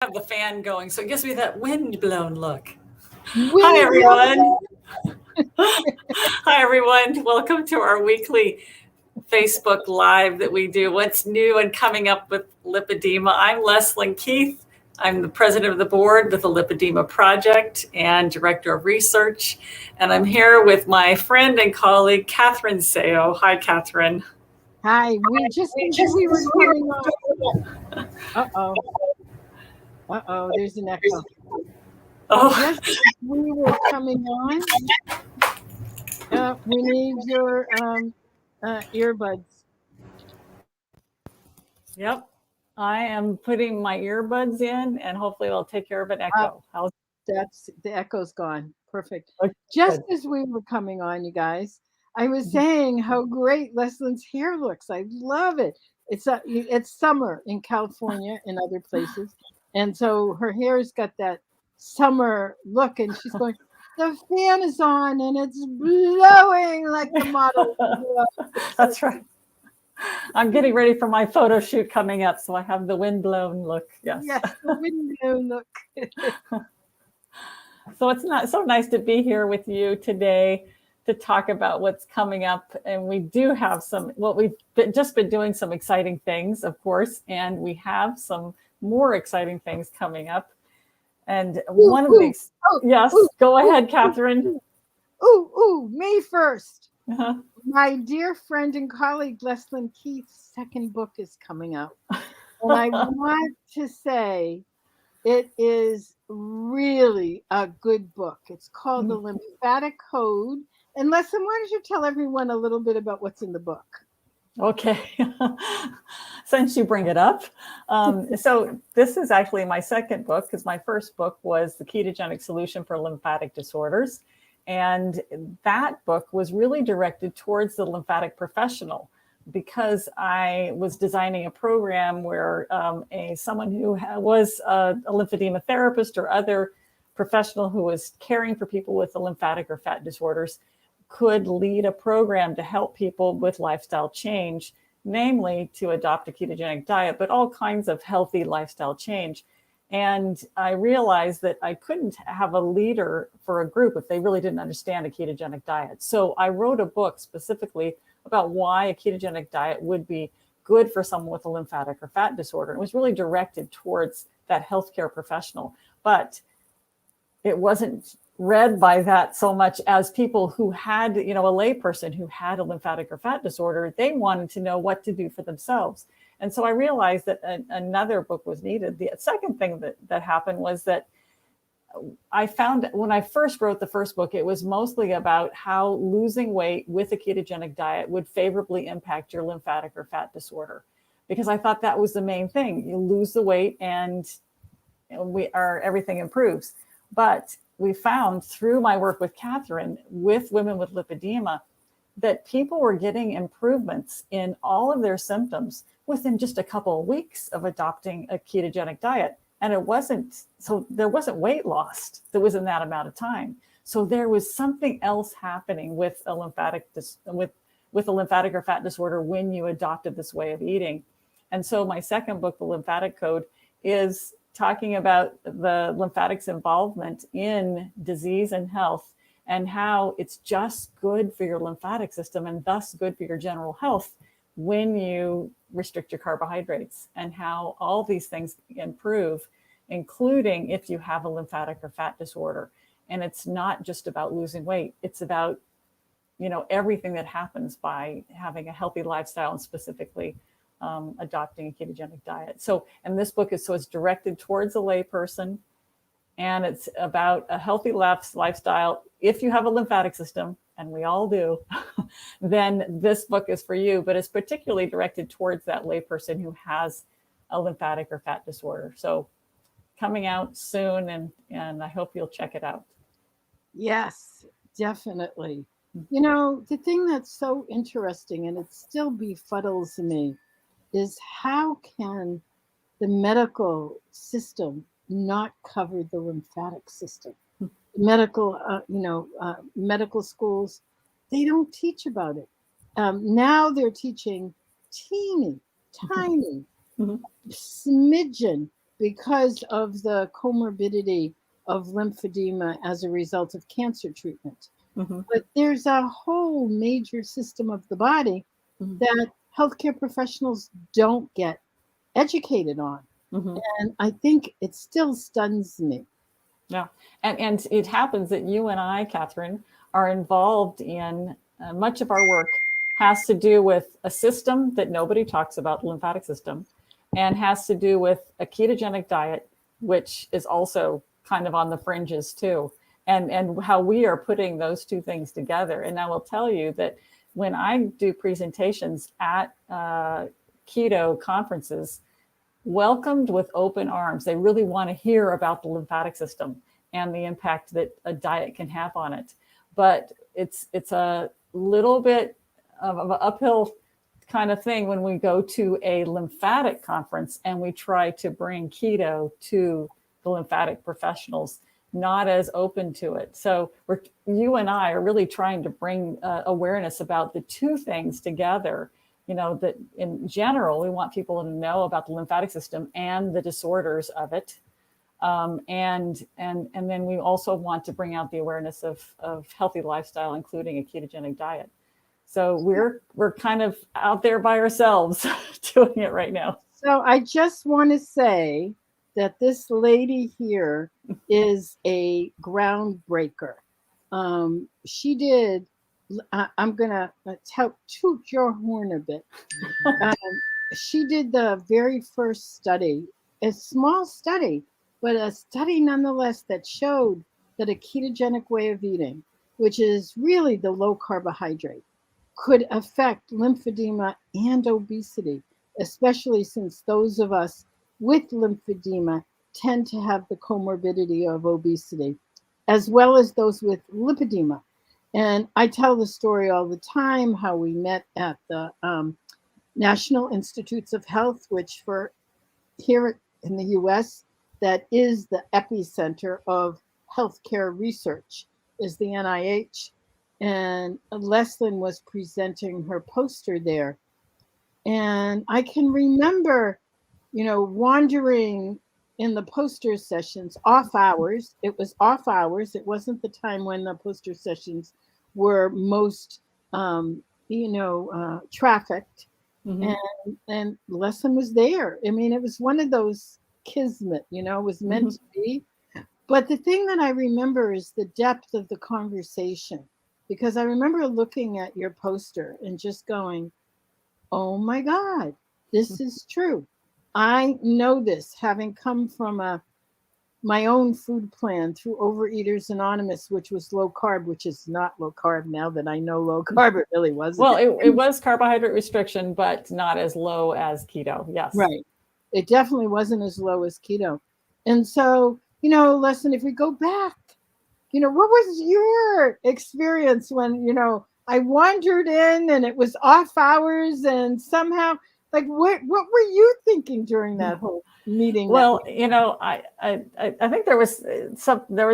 Have the fan going, so it gives me that wind-blown look. Hi, Wind everyone. Hi, everyone. Welcome to our weekly Facebook Live that we do. What's new and coming up with lipedema? I'm Leslyn Keith. I'm the president of the board with the Lipedema Project and director of research. And I'm here with my friend and colleague, Catherine Seo. Hi, Catherine. Hi, we were coming on. Uh-oh. There's an echo. Oh, Just as we were coming on, we need your earbuds. yep. I am putting my earbuds in, and hopefully it'll take care of an Uh, echo. How's that's the echo's gone. Perfect. okay, Just good. as we were coming on, you guys, I was saying how great Leslyn's hair looks. I love it. It's summer in California and other places, and so her hair's got that summer look, and she's going. The fan is on and it's blowing like the model. That's right. I'm getting ready for my photo shoot coming up, so I have the windblown look. Yes. Yes, the window look. So it's not so nice to be here with you today to talk about what's coming up. And we do have just been doing some exciting things, of course, and we have some more exciting things coming up. And one of these, yes, go ahead, Catherine. May 1st. Uh-huh. My dear friend and colleague Leslyn Keith's second book is coming out. And I want to say it is really a good book. It's called The Lymphatic Code. And Leslyn, why don't you tell everyone a little bit about what's in the book? Okay, since you bring it up. So this is actually my second book, because my first book was The Ketogenic Solution for Lymphatic Disorders. And that book was really directed towards the lymphatic professional, because I was designing a program where someone who was a lymphedema therapist or other professional who was caring for people with the lymphatic or fat disorders could lead a program to help people with lifestyle change, namely to adopt a ketogenic diet, but all kinds of healthy lifestyle change. And I realized that I couldn't have a leader for a group if they really didn't understand a ketogenic diet. So I wrote a book specifically about why a ketogenic diet would be good for someone with a lymphatic or fat disorder. It was really directed towards that healthcare professional, but it wasn't read by that so much as people who had, a layperson who had a lymphatic or fat disorder. They wanted to know what to do for themselves. And so I realized that another book was needed. The second thing that happened was that I found when I first wrote the first book, it was mostly about how losing weight with a ketogenic diet would favorably impact your lymphatic or fat disorder, because I thought that was the main thing. You lose the weight and everything improves. But we found through my work with Catherine, with women with lipedema, that people were getting improvements in all of their symptoms within just a couple of weeks of adopting a ketogenic diet. And there wasn't weight loss that was in that amount of time. So there was something else happening with a lymphatic or fat disorder when you adopted this way of eating. And so my second book, The Lymphatic Code, is talking about the lymphatics involvement in disease and health, and how it's just good for your lymphatic system and thus good for your general health when you restrict your carbohydrates, and how all these things improve, including if you have a lymphatic or fat disorder. And it's not just about losing weight. It's about, everything that happens by having a healthy lifestyle, and specifically adopting a ketogenic diet. And this book it's directed towards a layperson, and it's about a healthy lifestyle. If you have a lymphatic system, and we all do, then this book is for you, but it's particularly directed towards that layperson who has a lymphatic or fat disorder. So coming out soon, and I hope you'll check it out. Yes, definitely. The thing that's so interesting, and it still befuddles me, is how can the medical system not cover the lymphatic system? Medical schools, they don't teach about it. Now they're teaching teeny, tiny, smidgen because of the comorbidity of lymphedema as a result of cancer treatment. Mm-hmm. But there's a whole major system of the body Mm-hmm. that healthcare professionals don't get educated on. Mm-hmm. And I think it still stuns me. Yeah. And it happens that you and I, Catherine, are involved in much of our work has to do with a system that nobody talks about, the lymphatic system, and has to do with a ketogenic diet, which is also kind of on the fringes too. And how we are putting those two things together. And I will tell you that when I do presentations at keto conferences, welcomed with open arms. They really want to hear about the lymphatic system and the impact that a diet can have on it. But it's a little bit of an uphill kind of thing when we go to a lymphatic conference and we try to bring keto to the lymphatic professionals, not as open to it. So you and I are really trying to bring awareness about the two things together. You know, that in general, we want people to know about the lymphatic system and the disorders of it. And then we also want to bring out the awareness of healthy lifestyle, including a ketogenic diet. So we're kind of out there by ourselves doing it right now. So I just want to say that this lady here is a groundbreaker. She did, I'm going to toot your horn a bit. She did the very first study, a small study, but a study nonetheless that showed that a ketogenic way of eating, which is really the low carbohydrate, could affect lymphedema and obesity, especially since those of us with lymphedema tend to have the comorbidity of obesity, as well as those with lipedema. And I tell the story all the time how we met at the National Institutes of Health, which for here in the US, that is the epicenter of healthcare research, is the NIH. And Leslyn was presenting her poster there. And I can remember, wandering in the poster sessions, off hours. It was off hours. It wasn't the time when the poster sessions were most, trafficked. Mm-hmm. And Leslyn was there. I mean, it was one of those kismet, it was meant mm-hmm. to be. But the thing that I remember is the depth of the conversation, because I remember looking at your poster and just going, oh my God, this is true. I know this, having come from my own food plan through Overeaters Anonymous, which was low carb, which is not low carb now that I know low carb. It really wasn't. Well, it was carbohydrate restriction, but not as low as keto. Yes. Right. It definitely wasn't as low as keto. And so, Leslyn, if we go back, what was your experience when, I wandered in and it was off hours and somehow, like, what were you thinking during that whole meeting? Well, I think there was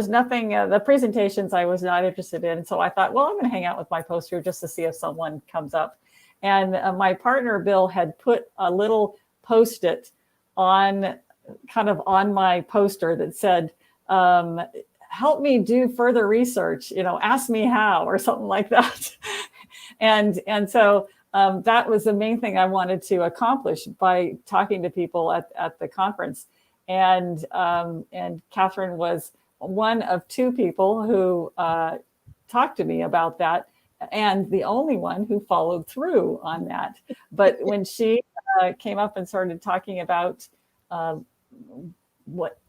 nothing, the presentations I was not interested in. So I thought, well, I'm going to hang out with my poster just to see if someone comes up. And my partner, Bill, had put a little Post-it on my poster that said, help me do further research, ask me how, or something like that. and so that was the main thing I wanted to accomplish by talking to people at the conference. And Catherine was one of two people who talked to me about that, and the only one who followed through on that. But when she came up and started talking about what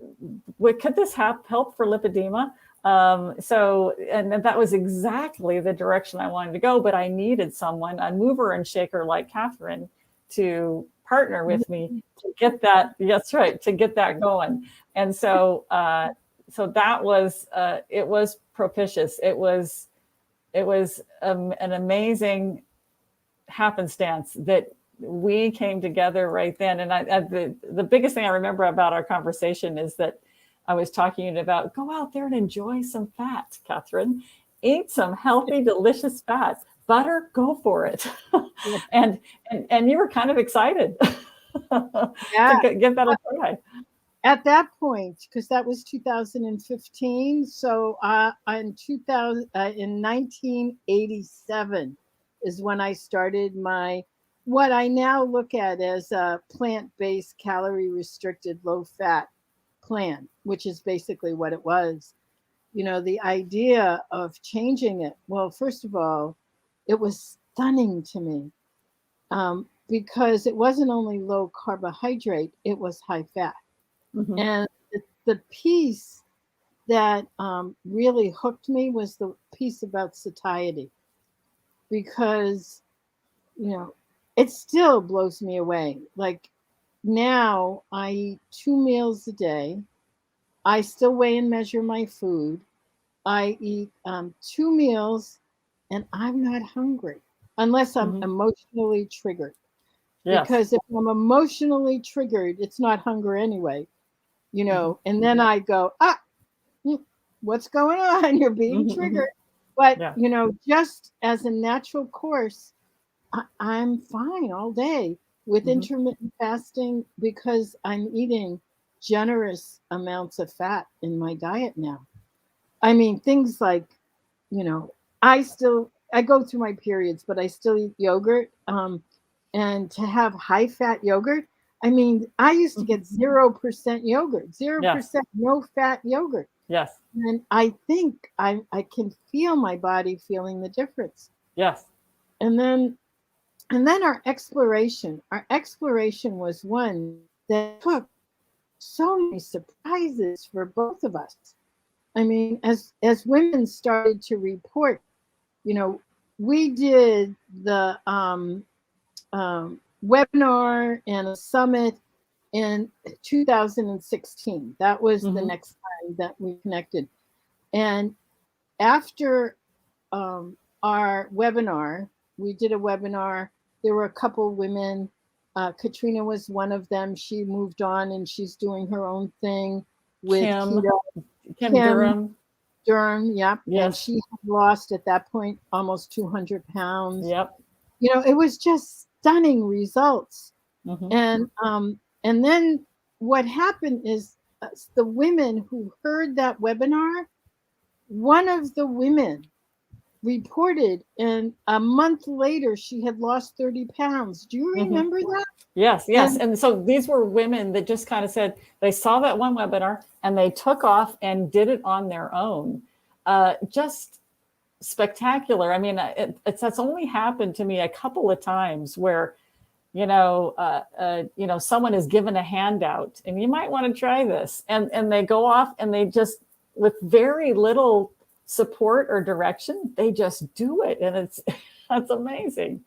could this help for lipedema? And that was exactly the direction I wanted to go, but I needed someone, a mover and shaker like Catherine, to partner with me to get that. That's right, to get that going. And so that was it was propitious. It was an amazing happenstance that we came together right then. And the biggest thing I remember about our conversation is that I was talking about, go out there and enjoy some fat, Catherine. Eat some healthy, delicious fat. Butter, go for it. and you were kind of excited to give that a try. at that point, because that was 2015, so in 1987 is when I started my what I now look at as a plant-based, calorie-restricted, low-fat plan, which is basically what it was. You know, the idea of changing it. Well, first of all, it was stunning to me, because it wasn't only low carbohydrate, it was high fat. Mm-hmm. And the piece that really hooked me was the piece about satiety, because, you know, it still blows me away. Like now, I eat 2 meals a day. I still weigh and measure my food. I eat 2 meals, and I'm not hungry unless I'm Mm-hmm. emotionally triggered. Yes. Because if I'm emotionally triggered, it's not hunger anyway, you Mm-hmm. know. And then I go, what's going on? You're being Mm-hmm. Mm-hmm. triggered. But, Yeah. you know, just as a natural course, I'm fine all day with Mm-hmm. intermittent fasting because I'm eating generous amounts of fat in my diet now. I mean, things like, you know, I go through my periods, but I still eat yogurt. And to have high fat yogurt, I mean, I used to Mm-hmm. get 0% yogurt, zero Yes. percent no fat yogurt. Yes. And I think I can feel my body feeling the difference. Yes. And then our exploration was one that took so many surprises for both of us. I mean, as women started to report, you know, we did the webinar and a summit in 2016. That was the Mm-hmm. next time that we connected. And after our webinar, we did a webinar. There were a couple women. Katrina was one of them. She moved on and she's doing her own thing with Kim. keto. Kim Kim Durham. Durham, yep. And Yes. she had lost at that point almost 200 pounds. Yep. You know, it was just stunning results. Mm-hmm. And then what happened is, the women who heard that webinar, one of the women reported, and a month later she had lost 30 pounds. Do you Mm-hmm. remember that? Yes, yes. And And so these were women that just kind of said they saw that one webinar and they took off and did it on their own. Just spectacular. I mean, that's only happened to me a couple of times where, someone is given a handout and you might want to try this. And they go off and they just, with very little support or direction, they just do it. And that's amazing.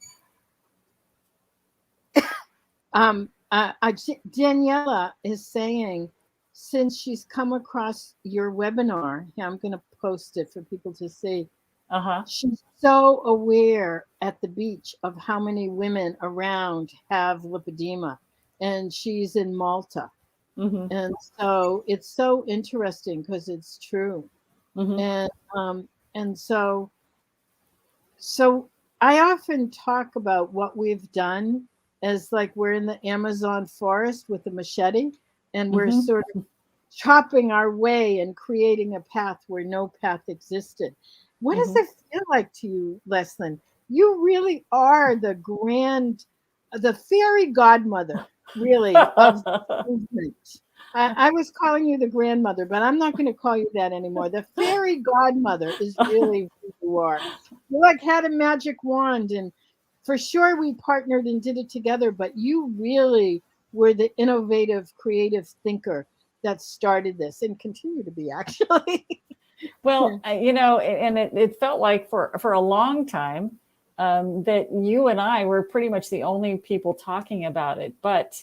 Daniela is saying, since she's come across your webinar, here, I'm going to post it for people to see. Uh-huh. She's so aware at the beach of how many women around have lipedema, and she's in Malta. Mm-hmm. And so it's so interesting because it's true. Mm-hmm. And so I often talk about what we've done as like we're in the Amazon forest with a machete, and we're Mm-hmm. sort of chopping our way and creating a path where no path existed. What does Mm-hmm. it feel like to you, Leslyn? You really are the fairy godmother, really, of the movement. I was calling you the grandmother, but I'm not going to call you that anymore. The fairy godmother is really who you are. You like had a magic wand, and for sure we partnered and did it together, but you really were the innovative, creative thinker that started this and continue to be, actually. Well, and it felt like for a long time that you and I were pretty much the only people talking about it. But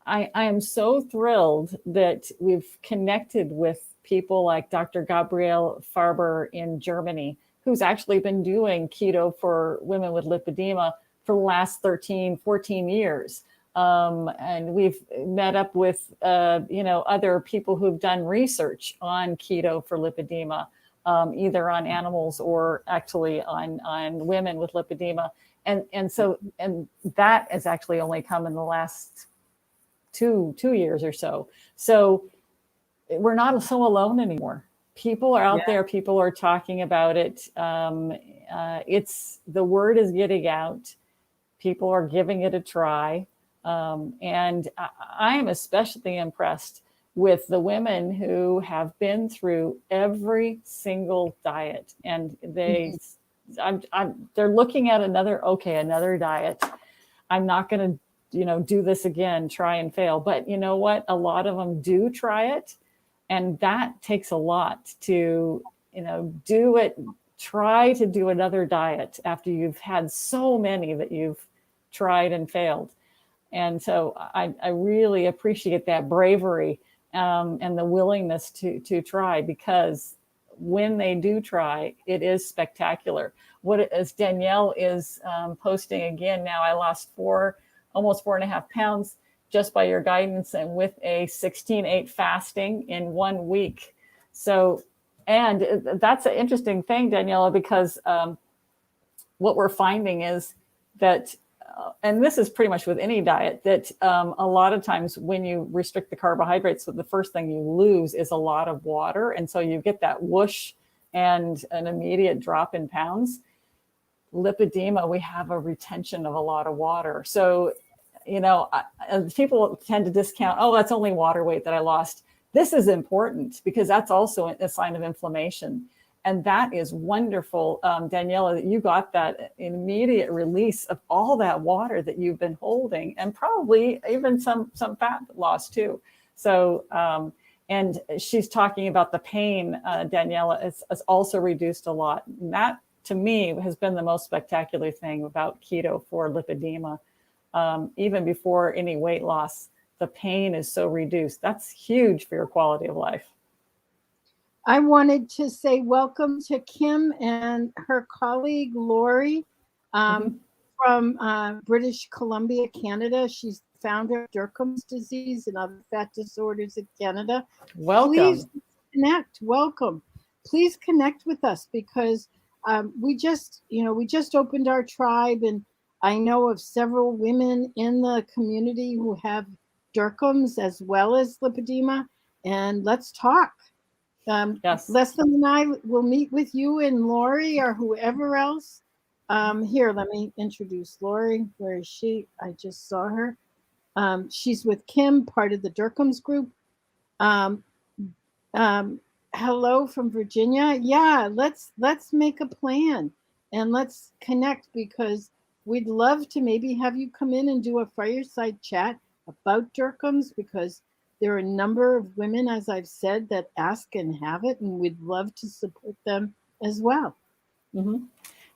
I am so thrilled that we've connected with people like Dr. Gabriele Farber in Germany, who's actually been doing keto for women with lipedema for the last 13, 14 years. And we've met up with, other people who've done research on keto for lipedema, either on animals or actually on women with lipedema. And that has actually only come in the last two years or so. So we're not so alone anymore. People are out there. People are talking about it. It's the word is getting out. People are giving it a try. And I am especially impressed with the women who have been through every single diet, and they're looking at another diet. I'm not going to, do this again, try and fail. But you know what? A lot of them do try it. And that takes a lot to, do it, try to do another diet after you've had so many that you've tried and failed. And so I really appreciate that bravery and the willingness to try, because when they do try, it is spectacular. As Danielle is posting again now, I lost almost 4.5 pounds just by your guidance and with a 16/8 fasting in 1 week. So, and that's an interesting thing, Daniela, because what we're finding is that, and this is pretty much with any diet, that a lot of times when you restrict the carbohydrates, so the first thing you lose is a lot of water. And so you get that whoosh and an immediate drop in pounds. Lipedema, we have a retention of a lot of water. So, people tend to discount, that's only water weight that I lost. This is important because that's also a sign of inflammation. And that is wonderful, Daniela, that you got that immediate release of all that water that you've been holding, and probably even some fat loss too. So, and she's talking about the pain, Daniela, is also reduced a lot. And that, to me, has been the most spectacular thing about keto for lipedema. Even before any weight loss, the pain is so reduced. That's huge for your quality of life. I wanted to say welcome to Kim and her colleague, Lori, from British Columbia, Canada. She's the founder of Derkham's disease and other fat disorders in Canada. Welcome. Please connect. Welcome. Please connect with us, because we just opened our tribe, and I know of several women in the community who have Derkham's as well as lipedema, and let's talk. Yes. Leslyn and I will meet with you and Lori or whoever else. Here, let me introduce Lori. Where is she? I just saw her. She's with Kim, part of the Derkham's group. Hello from Virginia. Yeah, let's make a plan and let's connect, because we'd love to maybe have you come in and do a fireside chat about Derkham's, because there are a number of women, as I've said, that ask and have it, and we'd love to support them as well. Mm-hmm.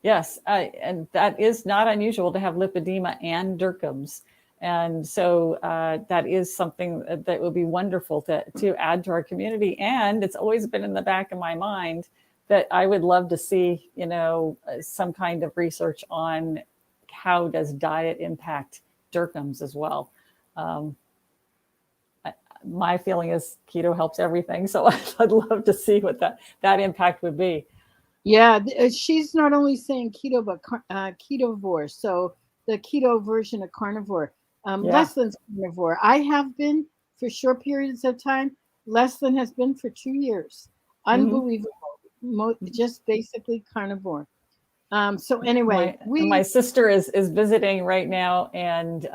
Yes, and that is not unusual to have lipedema and Derkham's. And so that is something that would be wonderful to add to our community. And it's always been in the back of my mind that I would love to see, some kind of research on how does diet impact Derkham's as well. My feeling is keto helps everything. So I'd love to see what that impact would be. Yeah, she's not only saying keto, but ketovore. So the keto version of carnivore. Leslyn's carnivore. I have been for short periods of time. Leslyn has been for 2 years. Unbelievable. Just basically carnivore. So anyway, my sister is visiting right now, and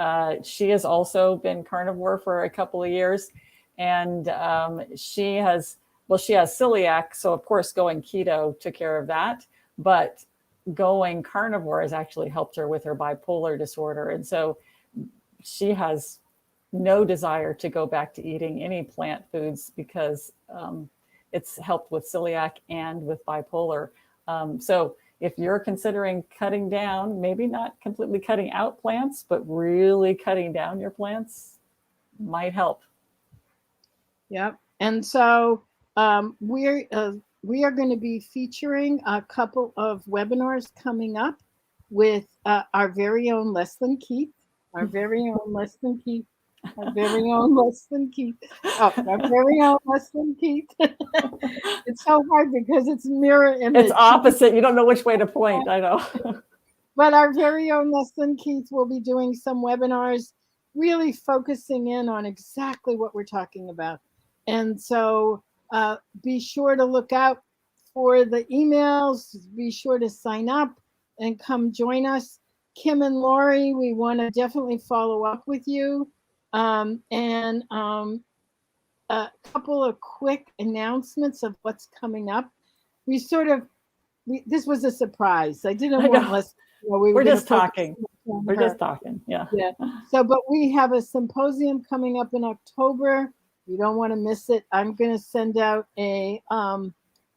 she has also been carnivore for a couple of years, and she has celiac, so of course going keto took care of that, but going carnivore has actually helped her with her bipolar disorder, and so she has no desire to go back to eating any plant foods because it's helped with celiac and with bipolar. So if you're considering cutting down, maybe not completely cutting out plants, but really cutting down your plants might help. Yep. And so we are going to be featuring a couple of webinars coming up with our very own Leslyn Keith, our very own Leslyn Keith. Our very own Leslyn Keith. Oh, our very own Leslyn Keith. It's so hard because it's mirror image. It's opposite. You don't know which way to point. I know. But our very own Leslyn Keith will be doing some webinars really focusing in on exactly what we're talking about. And so be sure to look out for the emails, be sure to sign up and come join us. Kim and Lori, we want to definitely follow up with you. And a couple of quick announcements of what's coming up. We sort of, this was a surprise. I didn't want less. We We're just talking. We're her. just talking. Yeah. Yeah. So, but we have a symposium coming up in October. You don't want to miss it. I'm going to send out a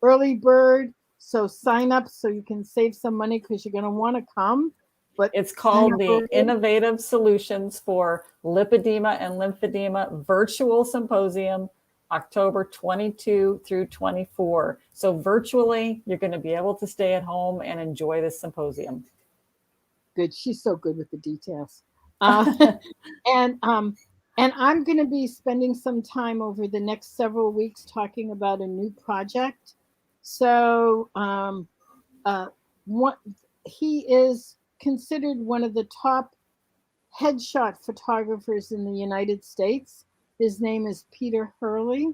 early bird. So sign up so you can save some money because you're going to want to come. But it's called the Innovative Solutions for Lipedema and Lymphedema Virtual Symposium, October 22 through 24. So virtually, you're going to be able to stay at home and enjoy this symposium. Good. She's so good with the details. And I'm going to be spending some time over the next several weeks talking about a new project. So he is considered one of the top headshot photographers in the United States. His name is Peter Hurley,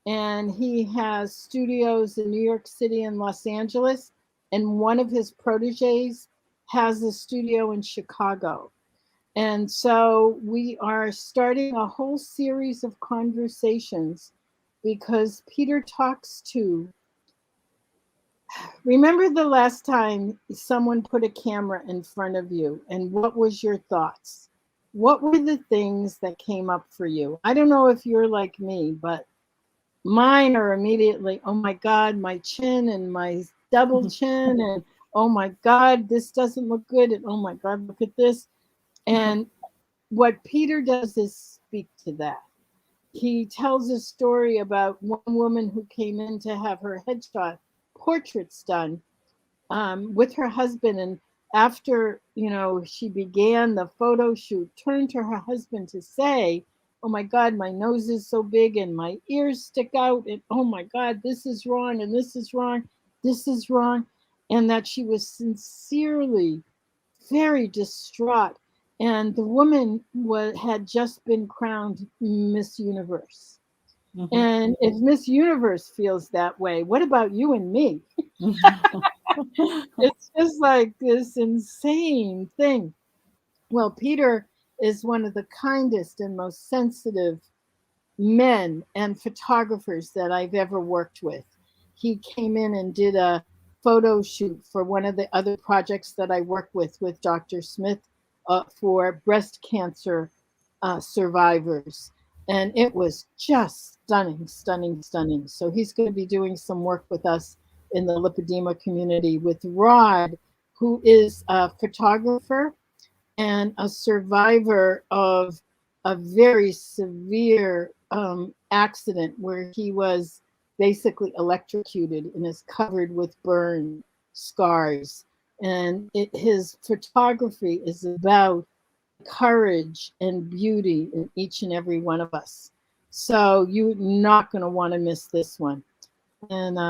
and he has studios in New York City and Los Angeles. And one of his proteges has a studio in Chicago. And so we are starting a whole series of conversations because Peter talks to, remember the last time someone put a camera in front of you and what was your thoughts? What were the things that came up for you? I don't know if you're like me, but mine are immediately, oh my God, my chin and my double chin, and oh my God, this doesn't look good, and oh my God, look at this. And what Peter does is speak to that. He tells a story about one woman who came in to have her headshot portraits done with her husband, and after she began the photo shoot, turned to her husband to say, oh my God, my nose is so big and my ears stick out, and oh my God, this is wrong, and this is wrong, this is wrong, and that she was sincerely very distraught. And the woman had just been crowned Miss Universe. Mm-hmm. And if Miss Universe feels that way, what about you and me? It's just like this insane thing. Well, Peter is one of the kindest and most sensitive men and photographers that I've ever worked with. He came in and did a photo shoot for one of the other projects that I work with Dr. Smith for breast cancer survivors. And it was just stunning, stunning, stunning. So he's going to be doing some work with us in the lipedema community with Rod, who is a photographer and a survivor of a very severe accident where he was basically electrocuted and is covered with burn scars. And his photography is about courage and beauty in each and every one of us. So you're not going to want to miss this one. And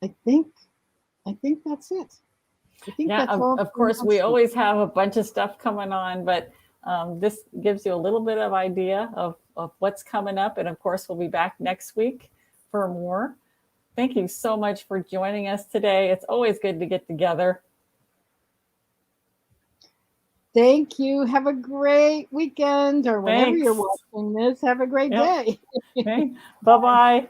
I think that's it. I think yeah, that's all. Of course, we always have a bunch of stuff coming on, but this gives you a little bit of idea of what's coming up. And of course, we'll be back next week for more. Thank you so much for joining us today. It's always good to get together. Thank you. Have a great weekend, or whenever you're watching this, have a great day. Okay. Bye-bye.